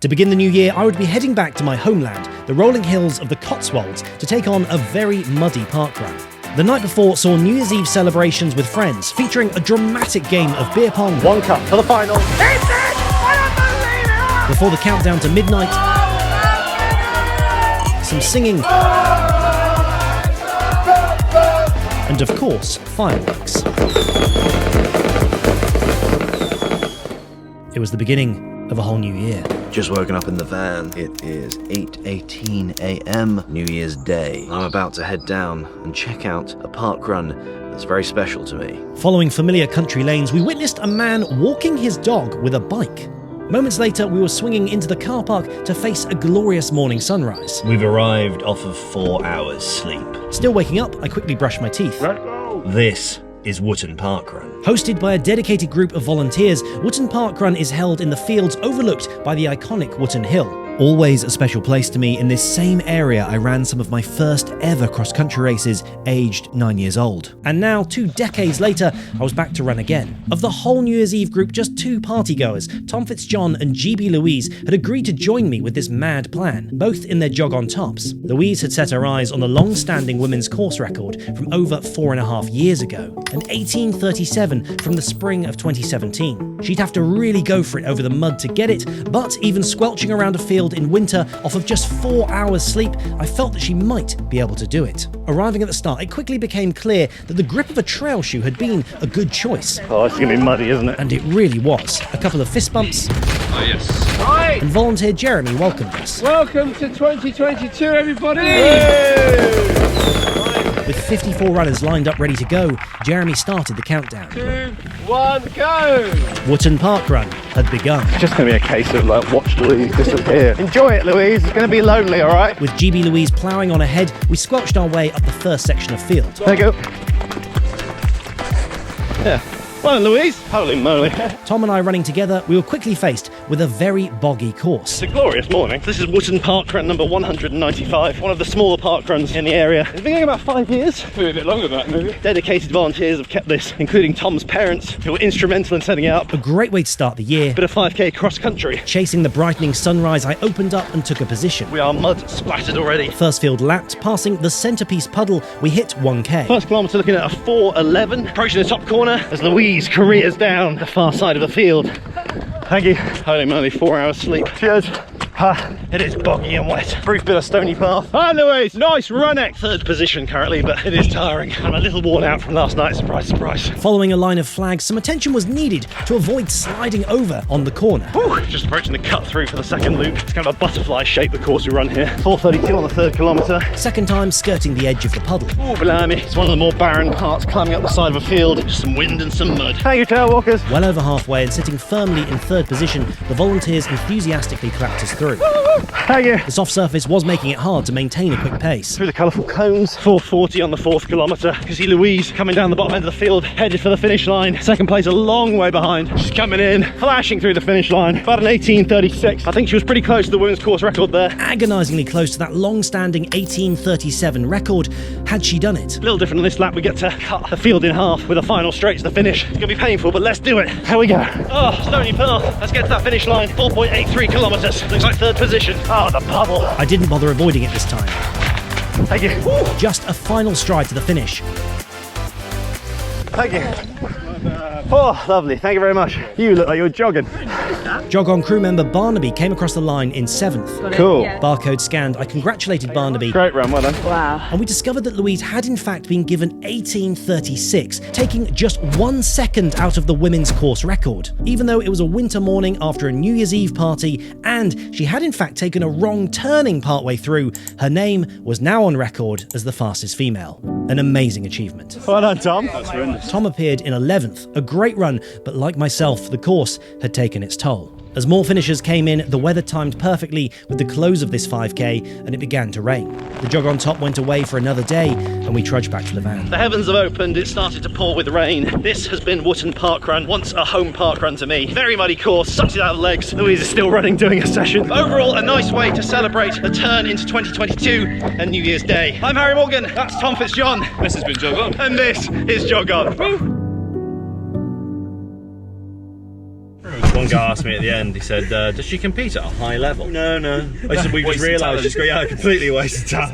To begin the new year, I would be heading back to my homeland, the rolling hills of the Cotswolds, to take on a very muddy parkrun. The night before saw New Year's Eve celebrations with friends, featuring a dramatic game of beer pong. One cup for the final. Before the countdown to midnight, some singing, and of course, fireworks. It was the beginning of a whole new year. Just woken up in the van. It is 8:18 a.m. New Year's Day. I'm about to head down and check out a parkrun that's very special to me. Following familiar country lanes, we witnessed a man walking his dog with a bike. Moments later, we were swinging into the car park to face a glorious morning sunrise. We've arrived off of 4 hours sleep. Still waking up, I quickly brushed my teeth. This is Wotton Parkrun. Hosted by a dedicated group of volunteers, Wotton Parkrun is held in the fields overlooked by the iconic Wotton Hill. Always a special place to me. In this same area, I ran some of my first ever cross-country races, aged 9 years old. And now, 2 decades later, I was back to run again. Of the whole New Year's Eve group, just 2 partygoers, Tom Fitzjohn and GB Louise, had agreed to join me with this mad plan, both in their jog on tops. Louise had set her eyes on the long-standing women's course record from over 4.5 years ago, an 18:37 from the spring of 2017. She'd have to really go for it over the mud to get it, but even squelching around a field in winter off of just 4 hours sleep, I felt that she might be able to do it. Arriving at the start, it quickly became clear that the grip of a trail shoe had been a good choice. Oh, it's going to be muddy, isn't it? And it really was. A couple of fist bumps. Oh, yes. Right, And volunteer Jeremy welcomed us. welcome to 2022, everybody! With 54 runners lined up ready to go, Jeremy started the countdown. 2, 1, go! Wotton Parkrun had begun. It's just going to be a case of watch Louise disappear. Enjoy it, Louise. It's going to be lonely, all right? With GB Louise ploughing on ahead, we squelched our way up the first section of field. There you go. Yeah. Well done, Louise. Holy moly. Tom and I running together, we were quickly faced with a very boggy course. It's a glorious morning. This is Wotton Parkrun number 195, one of the smaller parkruns in the area. It's been going about 5 years. Maybe a bit longer than that, maybe. Dedicated volunteers have kept this, including Tom's parents, who were instrumental in setting it up. A great way to start the year. Bit of 5k cross country. Chasing the brightening sunrise, I opened up and took a position. We are mud splattered already. First field lapped, passing the centrepiece puddle, we hit 1k. First kilometre looking at a 4:11. Approaching the top corner as Louise careers down the far side of the field. Thank you. Holy moly, 4 hours sleep. Cheers. It is boggy and wet. Brief bit of stony path. Hi Louise, nice run. Third position currently, but it is tiring. I'm a little worn out from last night, surprise, surprise. Following a line of flags, some attention was needed to avoid sliding over on the corner. Whew, just approaching the cut through for the second loop. It's kind of a butterfly shape, the course we run here. 4:32 on the 3rd kilometre. Second time skirting the edge of the puddle. Oh, blimey. It's one of the more barren parts, climbing up the side of a field. Just some wind and some mud. Thank you, tail walkers. Well over halfway and sitting firmly in 3rd position, the volunteers enthusiastically clapped us through. Thank you. The soft surface was making it hard to maintain a quick pace. Through the colourful cones. 4:40 on the 4th kilometre. You can see Louise coming down the bottom end of the field, headed for the finish line. Second place a long way behind. She's coming in, flashing through the finish line. About an 18:36. I think she was pretty close to the women's course record there. Agonisingly close to that long-standing 18:37 record, had she done it. A little different on this lap. We get to cut the field in half with a final straight to the finish. It's going to be painful, but let's do it. Here we go. Oh, stony path. Let's get to that finish line. 4.83 kilometres. Looks like 3rd position. Oh, the puddle. I didn't bother avoiding it this time. Thank you. Woo. Just a final stride to the finish. Thank you. Oh, lovely. Thank you very much. You look like you're jogging. Jog On crew member Barnaby came across the line in 7th. Cool. Barcode scanned, I congratulated Barnaby. Great run, well done. Wow. And we discovered that Louise had in fact been given 18:36, taking just 1 second out of the women's course record, even though it was a winter morning after a New Year's Eve party, and she had in fact taken a wrong turning partway through. Her name was now on record as the fastest female. An amazing achievement. Well done, Tom. That's horrendous. Tom appeared in 11th, a great run, but like myself, the course had taken its toll. As more finishers came in, the weather timed perfectly with the close of this 5k, and it began to rain. The jog on top went away for another day, and we trudged back to the van. The heavens have opened, it started to pour with rain. This has been Wotton Parkrun, once a home parkrun to me. Very muddy course, sucks it out of the legs. Louise is still running, doing a session. But overall, a nice way to celebrate the turn into 2022 and New Year's Day. I'm Harry Morgan, that's Tom Fitzjohn. This has been Jog On. And this is Jog On. One guy asked me at the end, he said, does she compete at a high level? No. I said, we just realised she's got, yeah, completely wasted time.